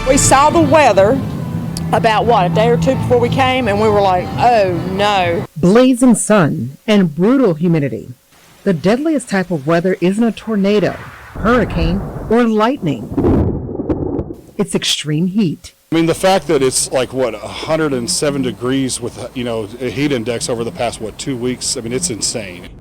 We saw the weather about, a day or two before we came, and we were like, oh no. Blazing sun and brutal humidity. The deadliest type of weather isn't a tornado, hurricane, or lightning. It's extreme heat. I mean, the fact that it's 107 degrees with, a heat index over the past, 2 weeks, I mean, it's insane.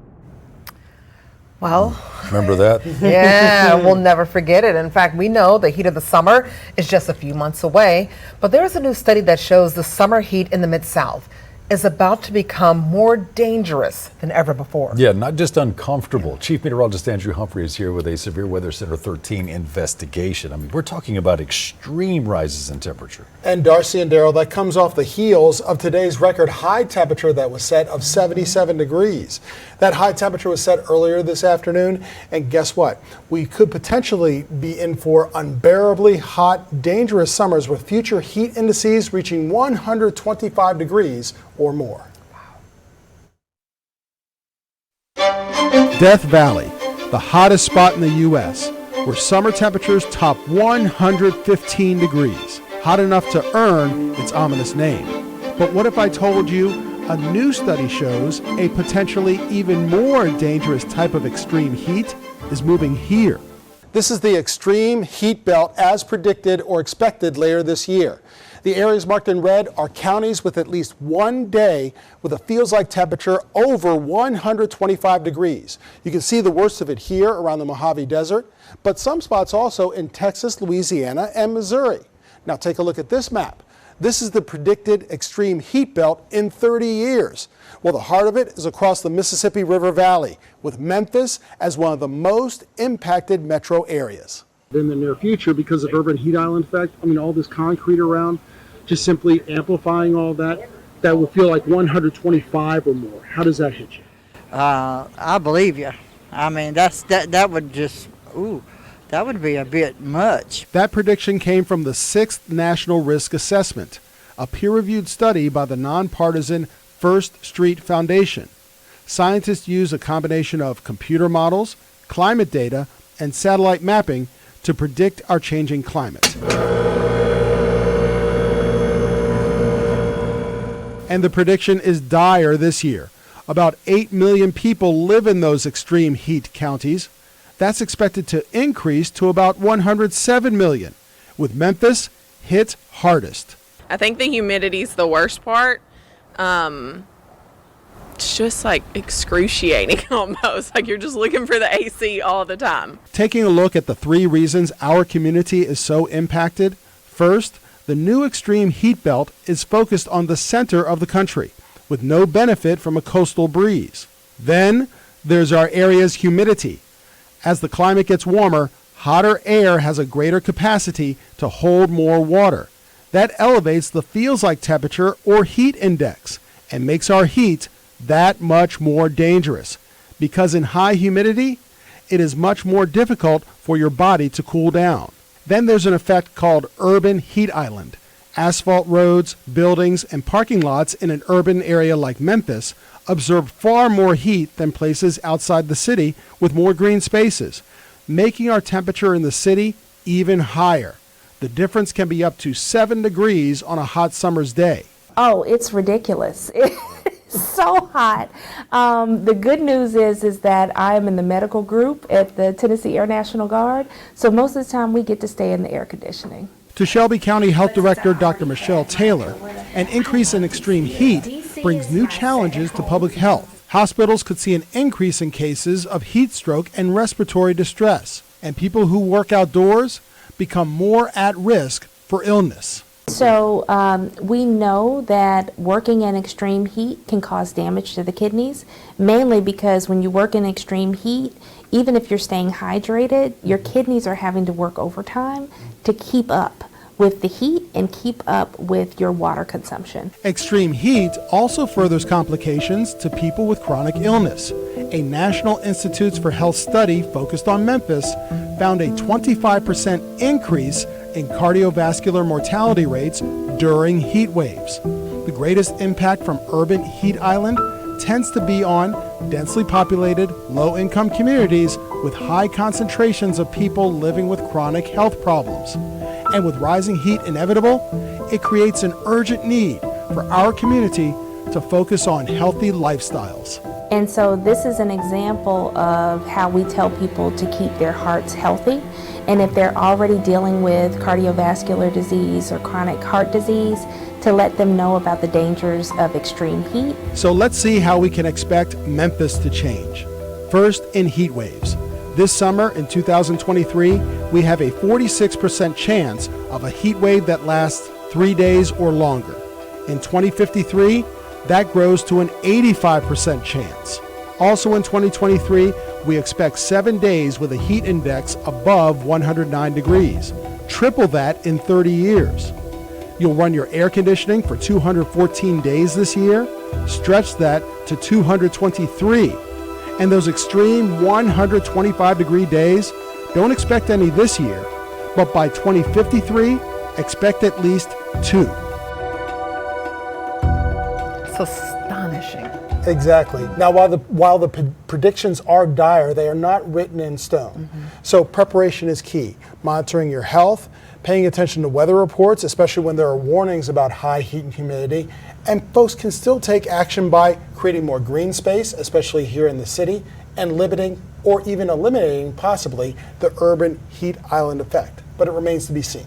Well, remember that? Yeah, we'll never forget it. In fact, we know the heat of the summer is just a few months away, but there's a new study that shows the summer heat in the Mid-South is about to become more dangerous than ever before. Yeah, not just uncomfortable. Chief Meteorologist Andrew Humphrey is here with a Severe Weather Center 13 investigation. I mean, we're talking about extreme rises in temperature. And Darcy and Daryl, that comes off the heels of today's record high temperature that was set of 77 degrees. That high temperature was set earlier this afternoon, and guess what? We could potentially be in for unbearably hot, dangerous summers with future heat indices reaching 125 degrees or more. Death Valley, the hottest spot in the U.S., where summer temperatures top 115 degrees, hot enough to earn its ominous name. But what if I told you a new study shows a potentially even more dangerous type of extreme heat is moving here? This is the extreme heat belt as predicted or expected later this year. The areas marked in red are counties with at least one day with a feels-like temperature over 125 degrees. You can see the worst of it here around the Mojave Desert, but some spots also in Texas, Louisiana, and Missouri. Now take a look at this map. This is the predicted extreme heat belt in 30 years. Well, the heart of it is across the Mississippi River Valley, with Memphis as one of the most impacted metro areas. In the near future, because of urban heat island effect, I mean, all this concrete around, just simply amplifying all that, that would feel like 125 or more. How does that hit you? I believe you. I mean, that would just, that would be a bit much. That prediction came from the 6th National Risk Assessment, a peer-reviewed study by the nonpartisan First Street Foundation. Scientists use a combination of computer models, climate data, and satellite mapping to predict our changing climate. And the prediction is dire this year. About 8 million people live in those extreme heat counties. That's expected to increase to about 107 million, with Memphis hit hardest. I think the humidity is the worst part. It's just excruciating almost, you're just looking for the AC all the time. Taking a look at the 3 reasons our community is so impacted. First, the new extreme heat belt is focused on the center of the country, with no benefit from a coastal breeze. Then, there's our area's humidity. As the climate gets warmer, hotter air has a greater capacity to hold more water. That elevates the feels-like temperature or heat index and makes our heat that much more dangerous, because in high humidity, it is much more difficult for your body to cool down. Then there's an effect called urban heat island. Asphalt roads, buildings, and parking lots in an urban area like Memphis absorb far more heat than places outside the city with more green spaces, making our temperature in the city even higher. The difference can be up to 7 degrees on a hot summer's day. Oh, it's ridiculous. So hot. The good news is that I'm in the medical group at the Tennessee Air National Guard, so most of the time we get to stay in the air conditioning. To Shelby County Health Director Dr. Michelle Taylor, an increase in extreme heat brings new challenges to public health. Hospitals could see an increase in cases of heat stroke and respiratory distress, and people who work outdoors become more at risk for illness. So we know that working in extreme heat can cause damage to the kidneys, mainly because when you work in extreme heat, even if you're staying hydrated, your kidneys are having to work overtime to keep up with the heat and keep up with your water consumption. Extreme heat also furthers complications to people with chronic illness. A National Institutes for Health study focused on Memphis found a 25% increase in cardiovascular mortality rates during heat waves. The greatest impact from urban heat island tends to be on densely populated, low-income communities with high concentrations of people living with chronic health problems. And with rising heat inevitable, it creates an urgent need for our community to focus on healthy lifestyles. And so this is an example of how we tell people to keep their hearts healthy. And if they're already dealing with cardiovascular disease or chronic heart disease, to let them know about the dangers of extreme heat. So let's see how we can expect Memphis to change. First, in heat waves. This summer in 2023, we have a 46% chance of a heat wave that lasts 3 days or longer. In 2053, that grows to an 85% chance. Also in 2023, we expect 7 days with a heat index above 109 degrees, triple that in 30 years. You'll run your air conditioning for 214 days this year, stretch that to 223. And those extreme 125-degree days, don't expect any this year, but by 2053, expect at least 2. It's astonishing. Exactly. Now, while the predictions are dire, they are not written in stone. So preparation is key. Monitoring your health, paying attention to weather reports, especially when there are warnings about high heat and humidity. And folks can still take action by creating more green space, especially here in the city, and limiting or even eliminating, possibly, the urban heat island effect. But it remains to be seen.